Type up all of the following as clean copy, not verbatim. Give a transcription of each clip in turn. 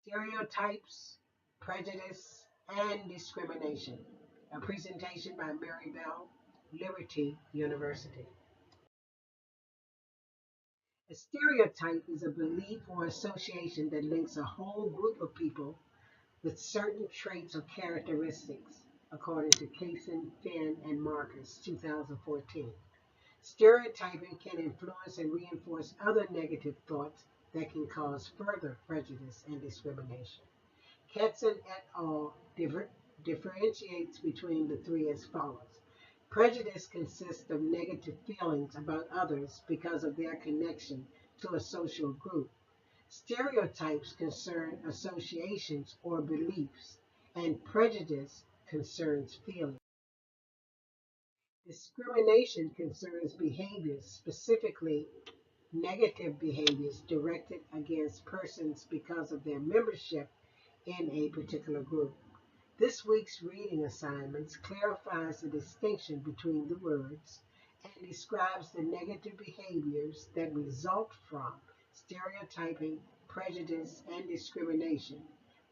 Stereotypes, Prejudice, and Discrimination. A presentation by Mary Bell, Liberty University. A stereotype is a belief or association that links a whole group of people with certain traits or characteristics, according to Kaysen, Finn, and Marcus, 2014. Stereotyping can influence and reinforce other negative thoughts that can cause further prejudice and discrimination. Katzen et al. Differentiates between the three as follows. Prejudice consists of negative feelings about others because of their connection to a social group. Stereotypes concern associations or beliefs, and prejudice concerns feelings. Discrimination concerns behaviors, specifically negative behaviors directed against persons because of their membership in a particular group. This week's reading assignments clarifies the distinction between the words and describes the negative behaviors that result from stereotyping, prejudice, and discrimination,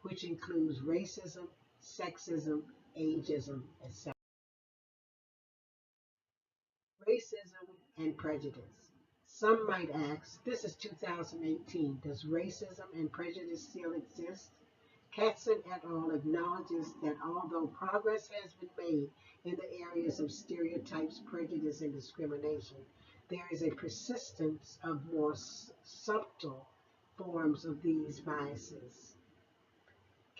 which includes racism, sexism, ageism, etc. Racism and prejudice. Some might ask, this is 2018, does racism and prejudice still exist? Katzen et al. Acknowledges that although progress has been made in the areas of stereotypes, prejudice, and discrimination, there is a persistence of more subtle forms of these biases.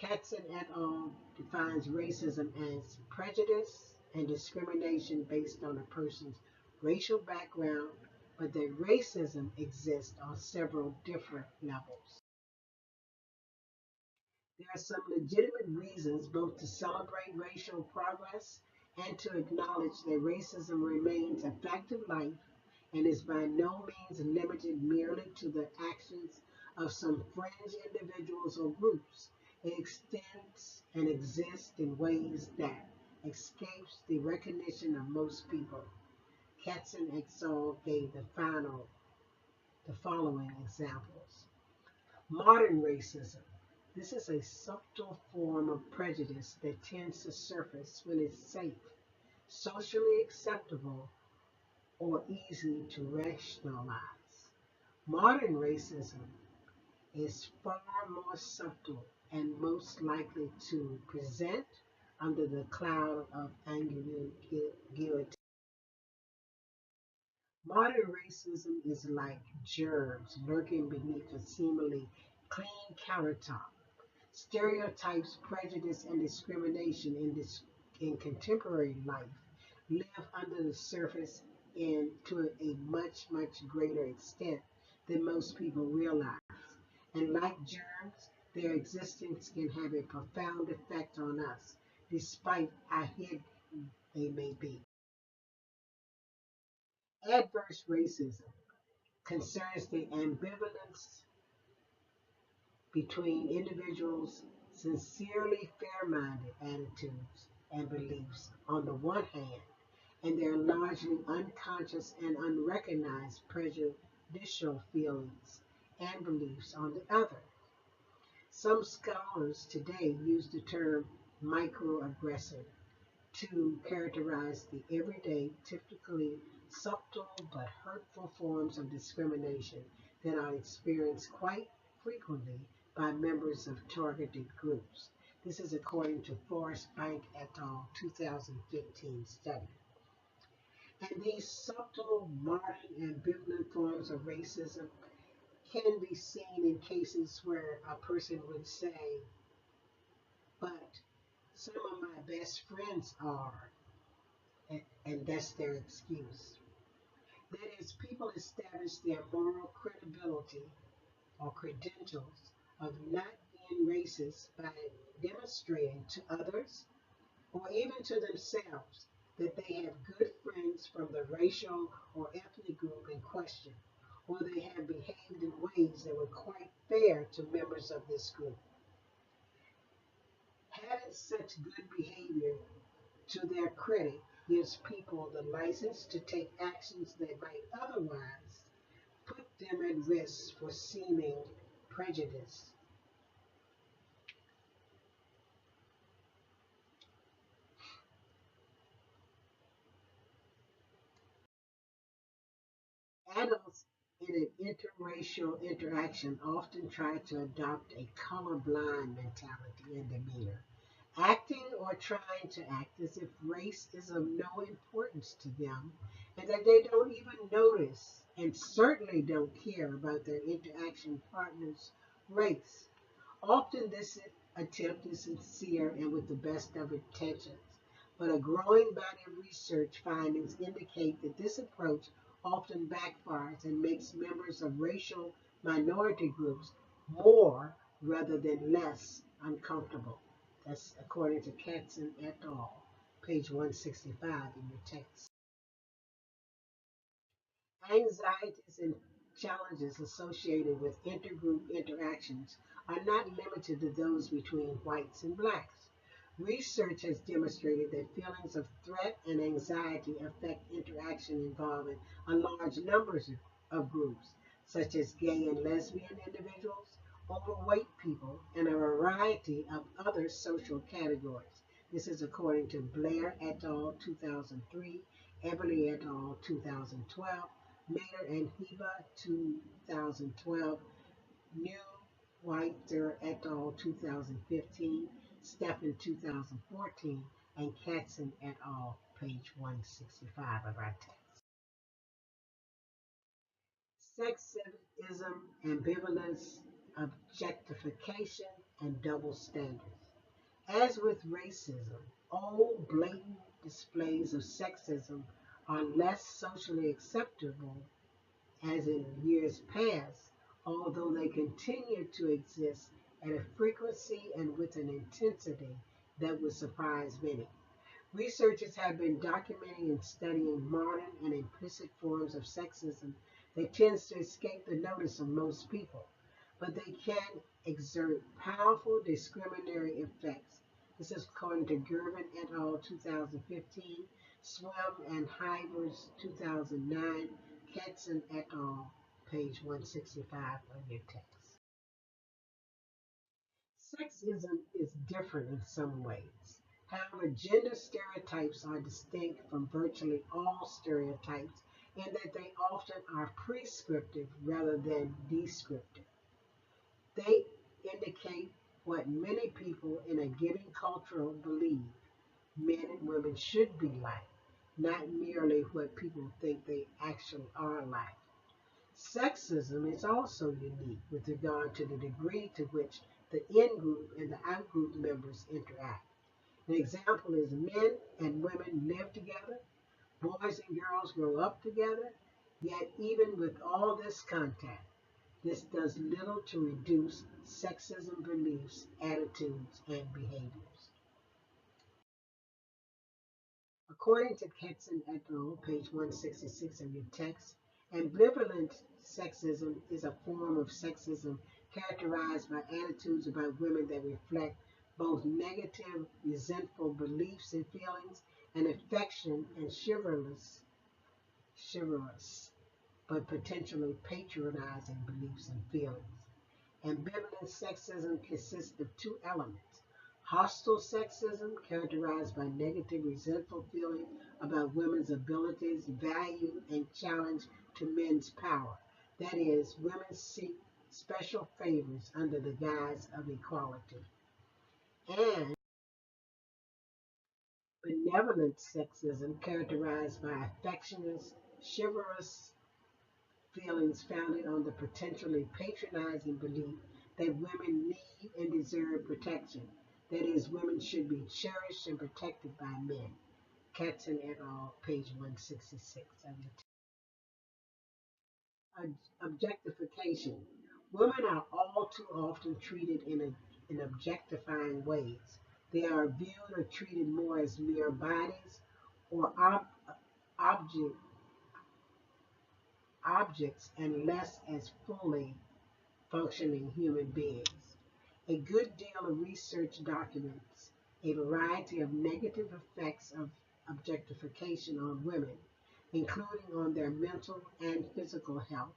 Katzen et al. Defines racism as prejudice and discrimination based on a person's racial background, but that racism exists on several different levels. There are some legitimate reasons both to celebrate racial progress and to acknowledge that racism remains a fact of life and is by no means limited merely to the actions of some fringe individuals or groups. It extends and exists in ways that escapes the recognition of most people. Katzen et al. Gave the following examples. Modern racism. This is a subtle form of prejudice that tends to surface when it's safe, socially acceptable, or easy to rationalize. Modern racism is far more subtle and most likely to present under the cloud of ambiguity. Modern racism is like germs lurking beneath a seemingly clean countertop. Stereotypes, prejudice, and discrimination in contemporary life live under the surface and to a much, much greater extent than most people realize. And like germs, their existence can have a profound effect on us, despite how hidden they may be. Adverse racism concerns the ambivalence between individuals' sincerely fair-minded attitudes and beliefs on the one hand, and their largely unconscious and unrecognized prejudicial feelings and beliefs on the other. Some scholars today use the term microaggressive to characterize the everyday, typically subtle but hurtful forms of discrimination that are experienced quite frequently by members of targeted groups. This is according to Forrest Bank et al. 2015 study. And these subtle, modern, ambivalent forms of racism can be seen in cases where a person would say, but some of my best friends are, and that's their excuse. That is, people establish their moral credibility or credentials of not being racist by demonstrating to others or even to themselves that they have good friends from the racial or ethnic group in question, or they have behaved in ways that were quite fair to members of this group. Having such good behavior to their credit gives people the license to take actions that might otherwise put them at risk for seeming prejudice. Adults in an interracial interaction often try to adopt a colorblind mentality and demeanor, acting or trying to act as if race is of no importance to them and that they don't even notice and certainly don't care about their interaction partner's race. Often this attempt is sincere and with the best of intentions, but a growing body of research findings indicate that this approach often backfires and makes members of racial minority groups more rather than less uncomfortable. That's according to Katzen et al., page 165 in your text. Anxieties and challenges associated with intergroup interactions are not limited to those between whites and blacks. Research has demonstrated that feelings of threat and anxiety affect interaction involving a large numbers of groups, such as gay and lesbian individuals, overweight people, and a variety of other social categories. This is according to Blair et al. 2003, Everly et al. 2012, Mayer and Heba 2012, New Whiter et al. 2015, Stephan 2014, and Katzen et al. Page 165 of our text. Sexism, ambivalence, objectification, and double standards. As with racism, old blatant displays of sexism are less socially acceptable as in years past, although they continue to exist at a frequency and with an intensity that would surprise many. Researchers have been documenting and studying modern and implicit forms of sexism that tends to escape the notice of most people, but they can exert powerful discriminatory effects. This is according to Gervin et al. 2015, Swam and Hivers 2009, Katzen et al. Page 165 of your text. Sexism is different in some ways. However, gender stereotypes are distinct from virtually all stereotypes in that they often are prescriptive rather than descriptive. They indicate what many people in a given culture believe men and women should be like, not merely what people think they actually are like. Sexism is also unique with regard to the degree to which the in-group and the out-group members interact. An example is men and women live together, boys and girls grow up together, yet even with all this contact, this does little to reduce sexism beliefs, attitudes, and behaviors. According to Ketzen et al., page 166 of your text, ambivalent sexism is a form of sexism characterized by attitudes about women that reflect both negative, resentful beliefs and feelings, and affection and chivalrous, but potentially patronizing beliefs and feelings. Ambivalent sexism consists of two elements: hostile sexism, characterized by negative, resentful feeling about women's abilities, value, and challenge to men's power. That is, women seek special favors under the guise of equality. And benevolent sexism, characterized by affectionate, chivalrous feelings founded on the potentially patronizing belief that women need and deserve protection. That is, women should be cherished and protected by men. Katzen et al., page 166. Objectification. Women are all too often treated in objectifying ways. They are viewed or treated more as mere bodies or object, objects and less as fully functioning human beings. A good deal of research documents a variety of negative effects of objectification on women, including on their mental and physical health,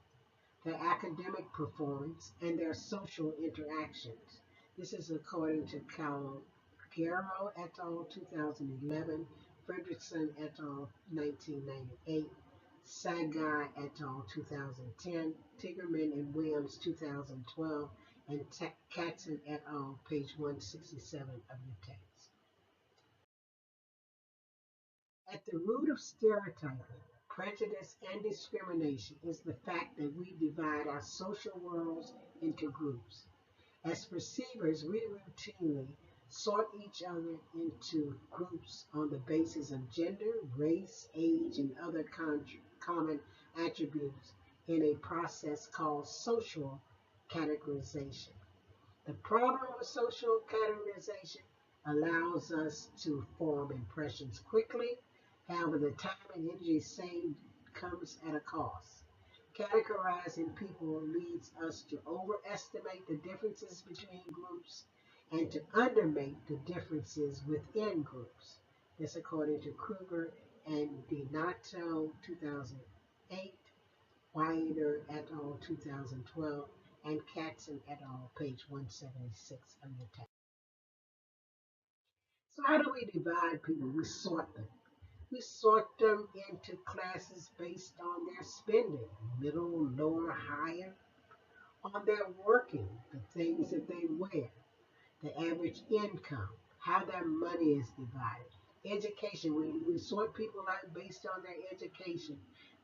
their academic performance, and their social interactions. This is according to Calgero et al. 2011, Fredrickson et al. 1998, Sagai et al. 2010, Tigerman and Williams 2012, and Katzen et al. Page 167 of your text. At the root of stereotyping, prejudice, and discrimination is the fact that we divide our social worlds into groups. As perceivers, we routinely sort each other into groups on the basis of gender, race, age, and other common attributes in a process called social categorization. The problem with social categorization allows us to form impressions quickly. However, the time and energy saved comes at a cost. Categorizing people leads us to overestimate the differences between groups and to undermate the differences within groups. This according to Kruger and Donato 2008, Wilder et al. 2012, and Katzen et al. Page 176 of your text. So how do we divide people? We sort them. We sort them into classes based on their spending, middle, lower, higher, on their working, the things that they wear, the average income, how their money is divided. Education, we sort people out based on their education,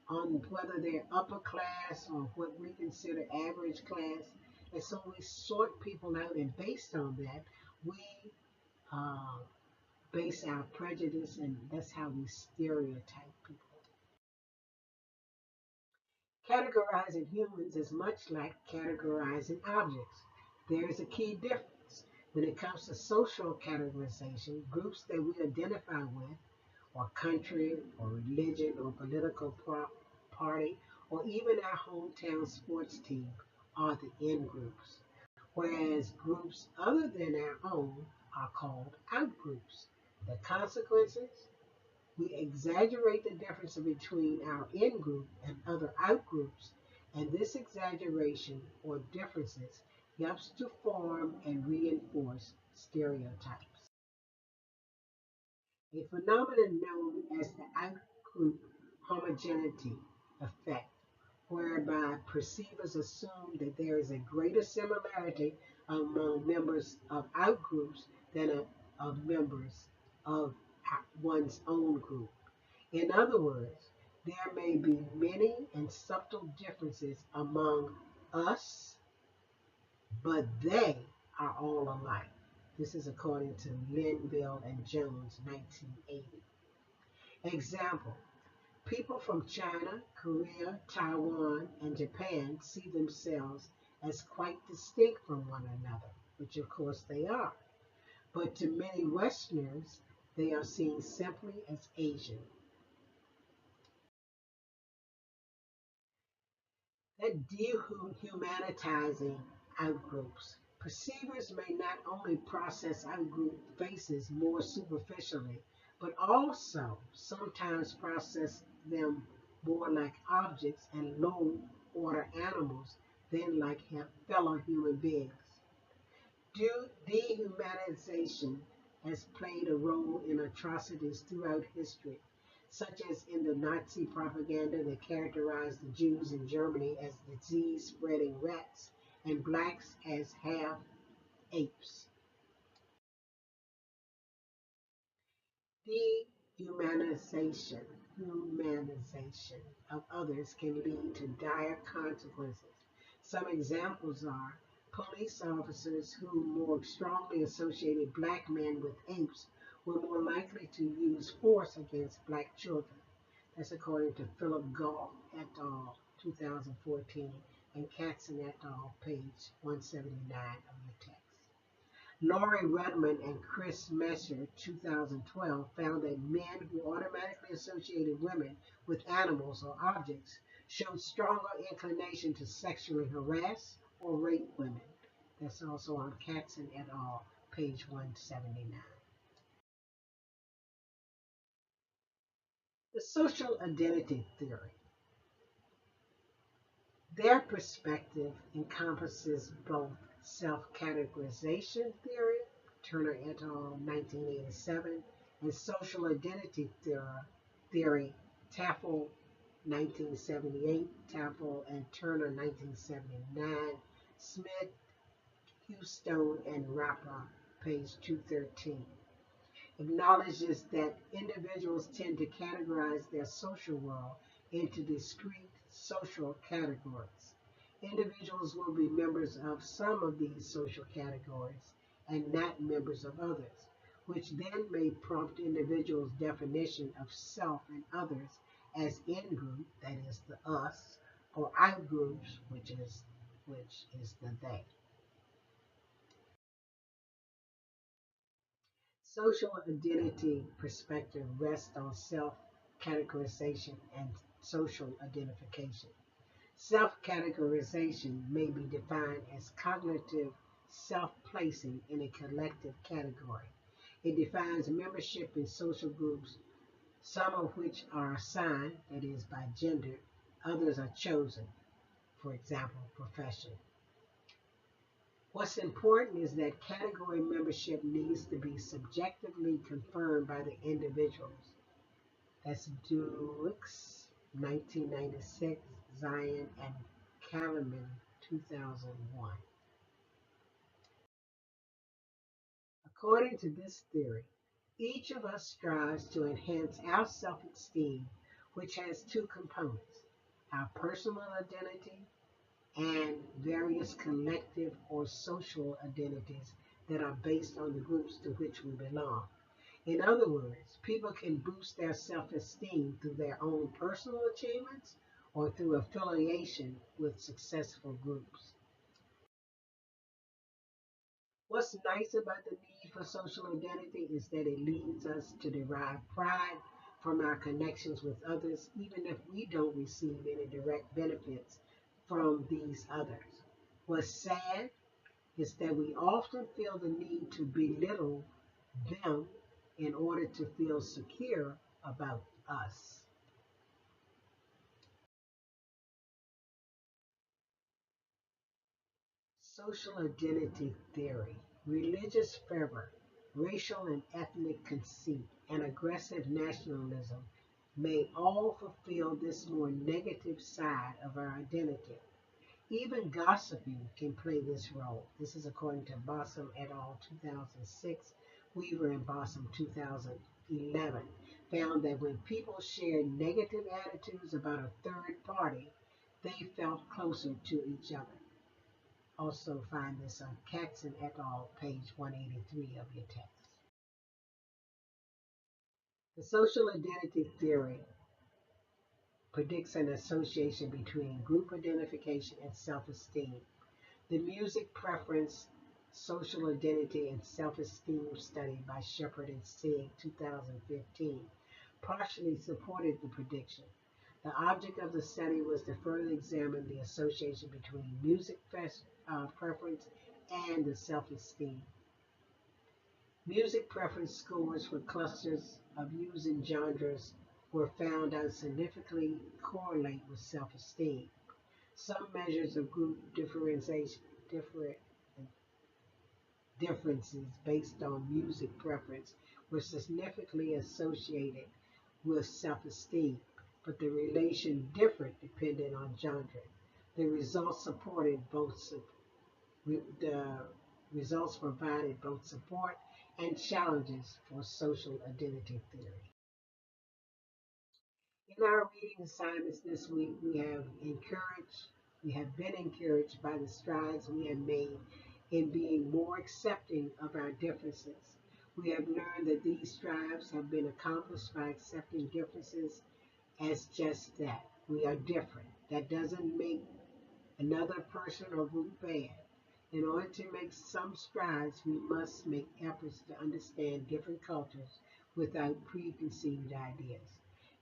on whether they're upper class or what we consider average class. And so we sort people out, and based on that, we uh, base our prejudice, and that's how we stereotype people. Categorizing humans is much like categorizing objects. There is a key difference. When it comes to social categorization, groups that we identify with, or country, or religion, or political party, or even our hometown sports team are the in groups, whereas groups other than our own are called out groups. The consequences? We exaggerate the difference between our in group and other out groups, and this exaggeration or differences helps to form and reinforce stereotypes. A phenomenon known as the out-group homogeneity effect, whereby perceivers assume that there is a greater similarity among members of out-groups than of members of one's own group. In other words, there may be many and subtle differences among us, but they are all alike. This is according to Linville and Jones, 1980. Example, people from China, Korea, Taiwan, and Japan see themselves as quite distinct from one another, which of course they are. But to many Westerners, they are seen simply as Asian. That dehumanizing outgroups. Perceivers may not only process outgroup faces more superficially, but also sometimes process them more like objects and low order animals than like fellow human beings. Dehumanization has played a role in atrocities throughout history, such as in the Nazi propaganda that characterized the Jews in Germany as disease-spreading rats and blacks as half-apes. Dehumanization of others can lead to dire consequences. Some examples are police officers who more strongly associated black men with apes were more likely to use force against black children. That's according to Philip Gall et al. 2014 and Katzen et al. Page 179 of your text. Laurie Rudman and Chris Messer, 2012, found that men who automatically associated women with animals or objects showed stronger inclination to sexually harass or rape women. That's also on Katzen et al., page 179. The social identity theory. Their perspective encompasses both self-categorization theory, Turner et al., 1987, and social identity theory, Tafel 1978, Tafel and Turner 1979, Smith, Houston, and Rapper, page 213, acknowledges that individuals tend to categorize their social world into discrete social categories. Individuals will be members of some of these social categories and not members of others, which then may prompt individuals' definition of self and others as in group, that is the us, or out groups, which is the they. Social identity perspective rests on self categorization and social identification. Self categorization may be defined as cognitive self placing in a collective category. It defines membership in social groups, some of which are assigned, that is, by gender, others are chosen, for example, profession. What's important is that category membership needs to be subjectively confirmed by the individuals. That's Dulux, 1996, Zion, and Kalaman, 2001. According to this theory, each of us strives to enhance our self esteem, which has two components: our personal identity and various collective or social identities that are based on the groups to which we belong. In other words, people can boost their self esteem through their own personal achievements or through affiliation with successful groups. What's nice about the need for social identity is that it leads us to derive pride from our connections with others, even if we don't receive any direct benefits from these others. What's sad is that we often feel the need to belittle them in order to feel secure about us. Social identity theory, religious fervor, racial and ethnic conceit, and aggressive nationalism may all fulfill this more negative side of our identity. Even gossiping can play this role. This is according to Bossum et al. 2006, Weaver and Bossum 2011, found that when people shared negative attitudes about a third party, they felt closer to each other. Also find this on Katzen et al., page 183 of your text. The social identity theory predicts an association between group identification and self-esteem. The music preference, social identity, and self-esteem study by Shepard and Sig 2015 partially supported the prediction. The object of the study was to further examine the association between music preference and the self-esteem. Music preference scores for clusters of using genres were found to significantly correlate with self-esteem. Some measures of group differences based on music preference were significantly associated with self-esteem, but the relation differed depending on genre. The results supported both the results provided both support and challenges for social identity theory. In our reading assignments this week, we have been encouraged by the strides we have made in being more accepting of our differences. We have learned that these strides have been accomplished by accepting differences as just that. We are different. That doesn't make another person or group bad. In order to make some strides, we must make efforts to understand different cultures without preconceived ideas.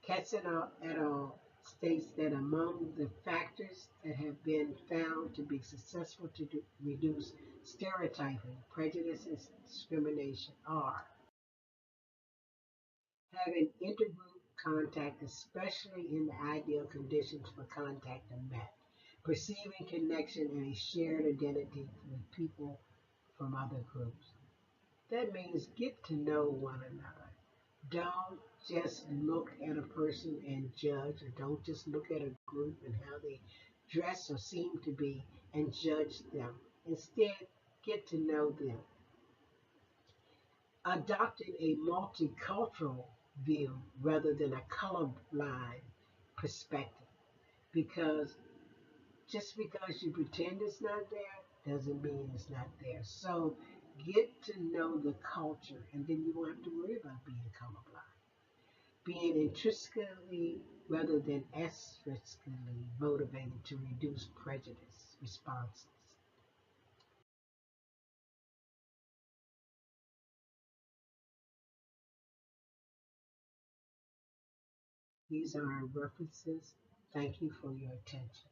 Katzen et al. States that among the factors that have been found to be successful to reduce stereotyping, prejudice, and discrimination are having intergroup contact, especially in the ideal conditions for contact are met, perceiving connection and a shared identity with people from other groups. That means get to know one another. Don't just look at a person and judge, or don't just look at a group and how they dress or seem to be and judge them. Instead, get to know them. Adopting a multicultural view rather than a colorblind perspective. Because just because you pretend it's not there doesn't mean it's not there. So get to know the culture, and then you won't have to worry about being colorblind. Being intrinsically rather than extrinsically motivated to reduce prejudice responses. These are our references. Thank you for your attention.